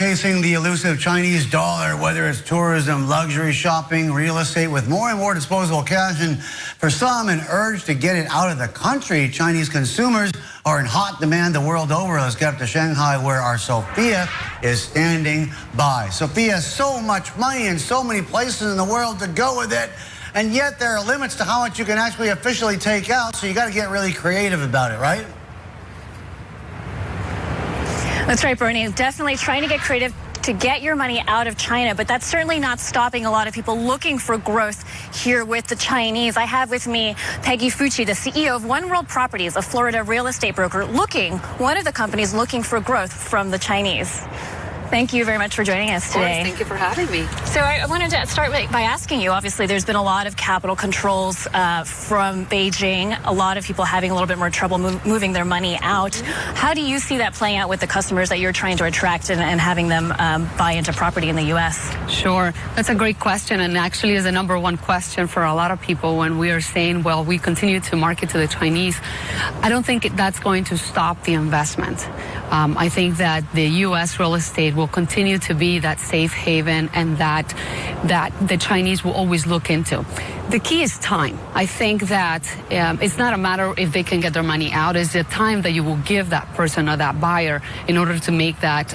chasing the elusive Chinese dollar, whether it's tourism, luxury shopping, real estate, with more and more disposable cash, and for some, an urge to get it out of the country. Chinese consumers are in hot demand the world over. Let's get up to Shanghai, where our Sophia is standing by. Sophia, so much money and so many places in the world to go with it, and yet there are limits to how much you can actually officially take out, so you got to get really creative about it, right? That's right, Bernie. Definitely trying to get creative to get your money out of China, but that's certainly not stopping a lot of people looking for growth here with the Chinese. I have with me Peggy Olin, the CEO of OneWorld Properties, a Florida real estate broker, one of the companies looking for growth from the Chinese. Thank you very much for joining us today. Thank you for having me. So I wanted to start by asking you, obviously there's been a lot of capital controls from Beijing, a lot of people having a little bit more trouble moving their money out. How do you see that playing out with the customers that you're trying to attract and having them buy into property in the U.S.? Sure. That's a great question, and actually is the #1 question for a lot of people when we are saying, well, we continue to market to the Chinese. I don't think that's going to stop the investment. I think that the U.S. real estate will continue to be that safe haven and that the Chinese will always look into. The key is time. I think that it's not a matter if they can get their money out. It's the time that you will give that person or that buyer in order to make that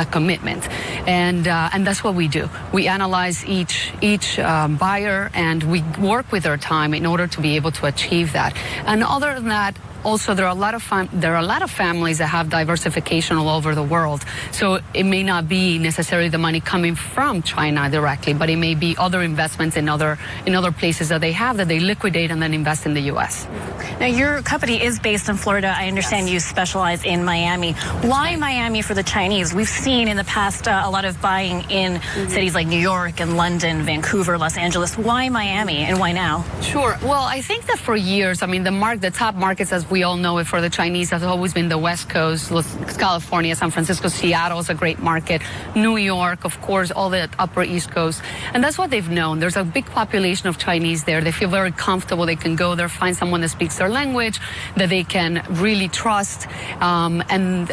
commitment. And that's what we do. We analyze each buyer, and we work with their time in order to be able to achieve that. And other than that, also, there are a lot of families that have diversification all over the world. So it may not be necessarily the money coming from China directly, but it may be other investments in other places that they have that they liquidate and then invest in the U.S. Now, your company is based in Florida. I understand you specialize in Miami. Why Miami for the Chinese? We've seen in the past a lot of buying in cities like New York and London, Vancouver, Los Angeles. Why Miami and why now? Sure. Well, I think that for years, I mean, the top markets, as we all know it, for the Chinese has always been the West Coast, California, San Francisco, Seattle is a great market, New York, of course, all the upper East Coast. And that's what they've known. There's a big population of Chinese there. They feel very comfortable. They can go there, find someone that speaks their language, that they can really trust. And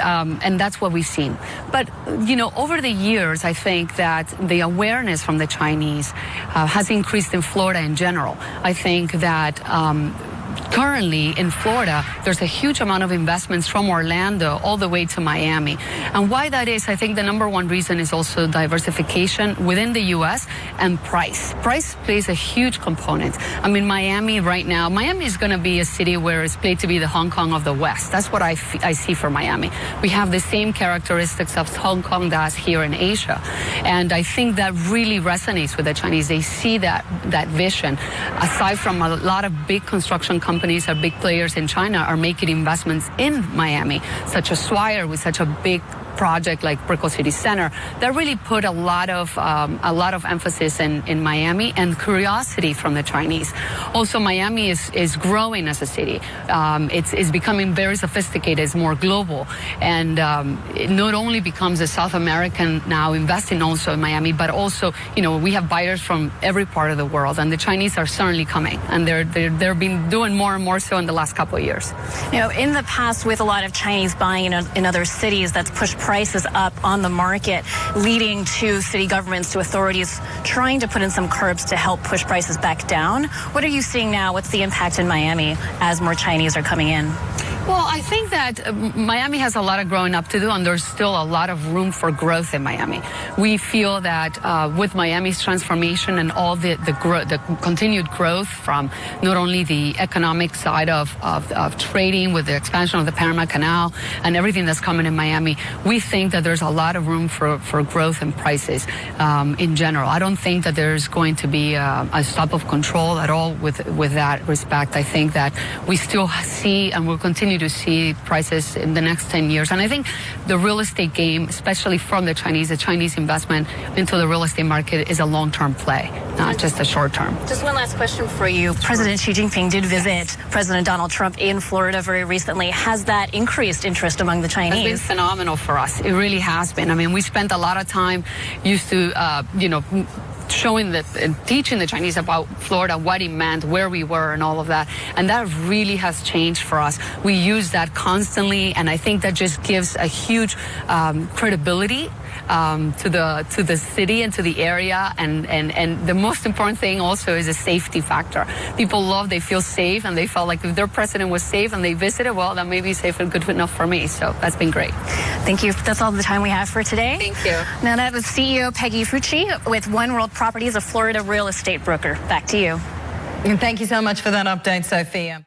that's what we've seen. But, you know, over the years, I think that the awareness from the Chinese has increased in Florida in general. I think that currently in Florida, there's a huge amount of investments from Orlando all the way to Miami. And why that is, I think the #1 reason is also diversification within the U.S. and price. Price plays a huge component. I mean, Miami right now, Miami is going to be a city where it's played to be the Hong Kong of the West. That's what I see for Miami. We have the same characteristics of Hong Kong does here in Asia. And I think that really resonates with the Chinese. They see that vision. Aside from a lot of big construction companies or big players in China are making investments in Miami, such as Swire with such a big project like Brickell City Center, that really put a lot of emphasis in Miami and curiosity from the Chinese. Also, Miami is growing as a city. It's becoming very sophisticated. It's more global, and it not only becomes a South American now investing also in Miami, but also, you know, we have buyers from every part of the world, and the Chinese are certainly coming, and they've been doing more and more so in the last couple of years. You know, in the past, with a lot of Chinese buying in other cities, that's pushed prices up on the market, leading to city governments, to authorities trying to put in some curbs to help push prices back down. What are you seeing now? What's the impact in Miami as more Chinese are coming in? Well, I think that Miami has a lot of growing up to do, and there's still a lot of room for growth in Miami. We feel that with Miami's transformation and all the continued growth from not only the economic side of trading with the expansion of the Panama Canal and everything that's coming in Miami, we think that there's a lot of room for growth and prices in general. I don't think that there's going to be a stop of control at all with that respect. I think that we still see and will continue to see prices in the next 10 years. And I think the real estate game, especially from the Chinese investment into the real estate market is a long-term play, not just a short-term. Just one last question for you. President Xi Jinping did visit President Donald Trump in Florida very recently. Has that increased interest among the Chinese? It's been phenomenal for us. It really has been. I mean, we spent a lot of time used to, showing and teaching the Chinese about Florida, what it meant, where we were, and all of that. And that really has changed for us. We use that constantly, and I think that just gives a huge credibility to the city and to the area. And the most important thing also is a safety factor. People they feel safe, and they felt like if their president was safe and they visited, well, that may be safe and good enough for me. So that's been great. Thank you. That's all the time we have for today. Thank you. Now that was CEO Peggy Fucci with OneWorld Properties, a Florida real estate broker. Back to you. And thank you so much for that update, Sophia.